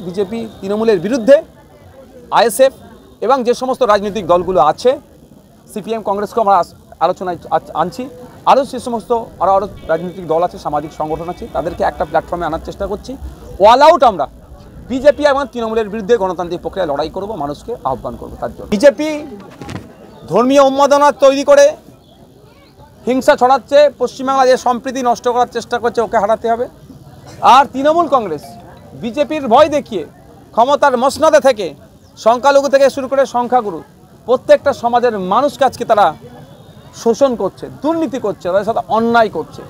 BJP তৃণমূলের বিরুদ্ধে ISF এবং যে সমস্ত রাজনৈতিক দলগুলো আছে সিপিএম কংগ্রেসকে আমরা আলোচনায় আনছি, আরও সে সমস্ত আরও রাজনৈতিক দল আছে, সামাজিক সংগঠন আছে, তাদেরকে একটা প্ল্যাটফর্মে আনার চেষ্টা করছি। অল আউট আমরা বিজেপি এবং তৃণমূলের বিরুদ্ধে গণতান্ত্রিক প্রক্রিয়া লড়াই করব, মানুষকে আহ্বান করব। তার জন্য বিজেপি ধর্মীয় উন্মাদনা তৈরি করে হিংসা ছড়াচ্ছে, পশ্চিমবাংলায় সম্প্রীতি নষ্ট করার চেষ্টা করছে, ওকে হারাতে হবে। আর তৃণমূল কংগ্রেস বিজেপির ভয় দেখিয়ে ক্ষমতার মসনদে থেকে সংখ্যালঘু থেকে শুরু করে সংখ্যাগুরু প্রত্যেকটা সমাজের মানুষকে আজকে তারা শোষণ করছে, দুর্নীতি করছে, তাদের সাথে অন্যায় করছে।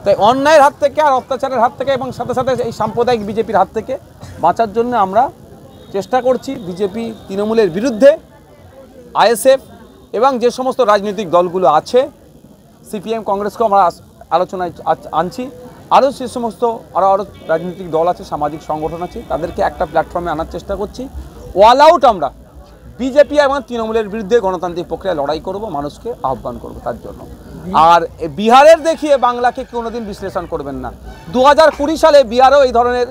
তাই অন্যায়ের হাত থেকে আর অত্যাচারের হাত থেকে এবং সাথে সাথে এই সাম্প্রদায়িক বিজেপির হাত থেকে বাঁচার জন্য আমরা চেষ্টা করছি। বিজেপি তৃণমূলের বিরুদ্ধে আইএসএফ এবং যে সমস্ত রাজনৈতিক দলগুলো আছে সিপিএম কংগ্রেসকে আমরা আলোচনায় আনছি, আরও সে সমস্ত আরও রাজনৈতিক দল আছে, সামাজিক সংগঠন আছে, তাদেরকে একটা প্ল্যাটফর্মে আনার চেষ্টা করছি। অল আউট আমরা বিজেপি এবং তৃণমূলের বিরুদ্ধে গণতান্ত্রিক প্রক্রিয়া লড়াই করব, মানুষকে আহ্বান করব তার জন্য। আর বিহারের দেখিয়ে বাংলাকে কোনোদিন বিশ্লেষণ করবেন না। 2020 সালে বিহারেও এই ধরনের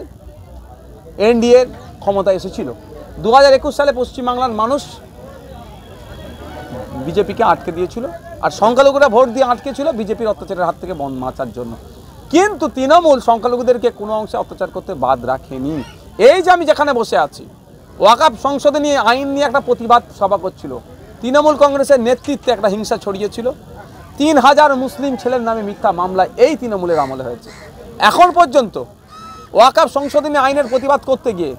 এনডিএর ক্ষমতা এসেছিল। 2021 সালে পশ্চিমবাংলার মানুষ বিজেপিকে আটকে দিয়েছিল, আর সংখ্যালঘুরা ভোট দিয়ে আটকে ছিল বিজেপির অত্যাচারের হাত থেকে বাঁচার জন্য। কিন্তু তৃণমূল সংখ্যালঘুদেরকে কোনো অংশে অত্যাচার করতে বাদ রাখেনি। এই যে আমি যেখানে বসে আছি, ওয়াকফ সংশোধনী আইন নিয়ে একটা প্রতিবাদ সভা করছিল, তৃণমূল কংগ্রেসের নেতৃত্বে একটা হিংসা ছড়িয়েছিল। 3000 মুসলিম ছেলের নামে মিথ্যা মামলা এই তৃণমূলের আমলে হয়েছে। এখন পর্যন্ত ওয়াকফ সংশোধনী আইনের প্রতিবাদ করতে গিয়ে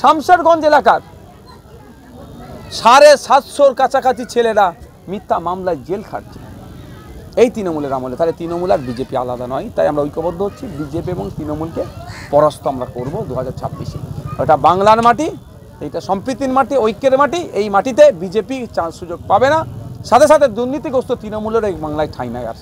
শামশেরগঞ্জ এলাকার 750 কাছাকাছি ছেলেরা মিথ্যা মামলায় জেল খাটছে এই তৃণমূলের আমলে। তাহলে তৃণমূল আর বিজেপি আলাদা নয়। তাই আমরা ঐক্যবদ্ধ হচ্ছি, বিজেপি এবং তৃণমূলকে পরাস্ত আমরা করব 2026-এ। ওটা বাংলার মাটি, এইটা সম্প্রীতির মাটি, ঐক্যের মাটি। এই মাটিতে বিজেপি সুযোগ পাবে না। সাথে সাথে দুর্নীতিগ্রস্ত তৃণমূলের এই বাংলায় ঠাঁই নাই। আর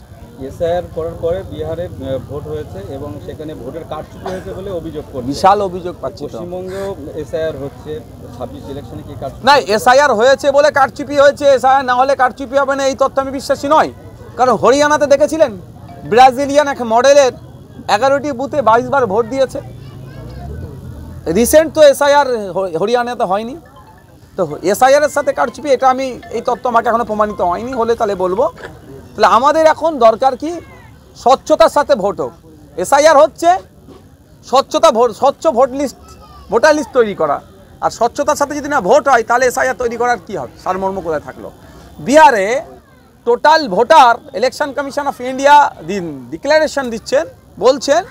এসআইআর করার পরে বিহারে ভোট হয়েছে এবং সেখানে ভোটের কারচুপি হয়েছে বলে অভিযোগ করছে। বিশাল অভিযোগ পাচ্ছি। পশ্চিমবঙ্গেও এসআইআর হচ্ছে, 26 ইলেকশনে কি কারচুপি? না, এসআইআর হয়েছে বলে কারচুপি হয়েছে, এসআইআর না হলে কারচুপি হবে না, এই তথ্য আমি বিশ্বাসী নয়। কারণ হরিয়ানাতে দেখেছিলেন ব্রাজিলিয়ান এক মডেলের 11টি বুথে 22 বার ভোট দিয়েছে। রিসেন্ট তো এসআইআর হরিয়ানাতে হয়নি, তো এসআইআরের সাথে কারচুপি, এটা আমি এই তথ্য আমাকে এখনো প্রমাণিত হয়নি, হলে তাহলে বলবো। তাহলে আমাদের এখন দরকার কি, স্বচ্ছতার সাথে ভোট হোক। এসআইআর হচ্ছে স্বচ্ছতা, স্বচ্ছ ভোটার লিস্ট তৈরি করা। আর স্বচ্ছতার সাথে যদি না ভোট হয় তাহলে এসআইআর তৈরি করার কী হবে, সারমর্ম কোথায় থাকলো? বিহারে total voter election commission of India declaration দিচ্ছেন, বলছেন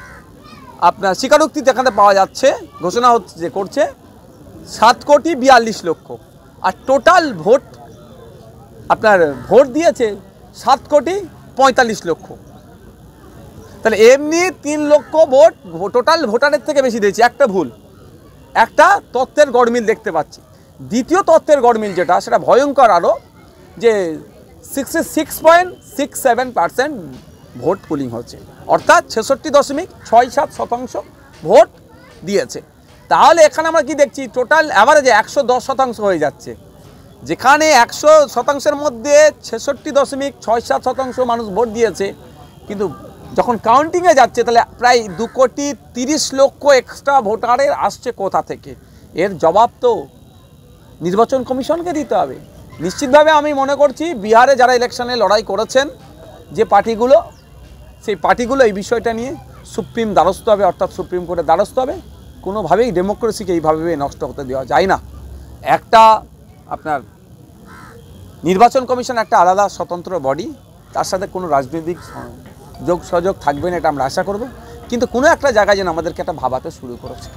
আপনার স্বীকারোক্তি যেখানে পাওয়া যাচ্ছে, ঘোষণা হচ্ছে যে করছে 7,42,00,000। আর টোটাল ভোট আপনার ভোট দিয়েছে 7,45,00,000। তাহলে এমনি 3 লক্ষ ভোট টোটাল ভোটারের থেকে বেশি দিয়েছে। একটা ভুল, একটা তথ্যের গড়মিল দেখতে পাচ্ছি। দ্বিতীয় তথ্যের গড়মিল যেটা, সেটা ভয়ঙ্কর আরও, যে 66.67% ভোট পুলিং হচ্ছে, অর্থাৎ 66.67% ভোট দিয়েছে। তাহলে এখানে আমরা কি দেখছি, টোটাল অ্যাভারেজে 110% হয়ে যাচ্ছে। যেখানে 100%-এর মধ্যে 66.67% মানুষ ভোট দিয়েছে, কিন্তু যখন কাউন্টিংয়ে যাচ্ছে তাহলে প্রায় 2,30,00,000 এক্সট্রা ভোটারের আসছে কোথা থেকে? এর জবাব তো নির্বাচন কমিশনকে দিতে হবে। নিশ্চিতভাবে আমি মনে করছি বিহারে যারা ইলেকশনে লড়াই করেছেন যে পার্টিগুলো, সেই পার্টিগুলো এই বিষয়টা নিয়ে সুপ্রিম দ্বারস্থ হবে, অর্থাৎ সুপ্রিম কোর্টের দ্বারস্থ হবে। কোনোভাবেই ডেমোক্রেসিকে এইভাবে নষ্ট হতে দেওয়া যায় না। একটা আপনার নির্বাচন কমিশন একটা আলাদা স্বতন্ত্র বডি, তার সাথে কোনো রাজনৈতিক যোগ সহযোগ থাকবে না, এটা আমরা আশা করব। কিন্তু কোনো একটা জায়গায় যেন আমাদেরকে একটা ভাবাতে শুরু করেছে।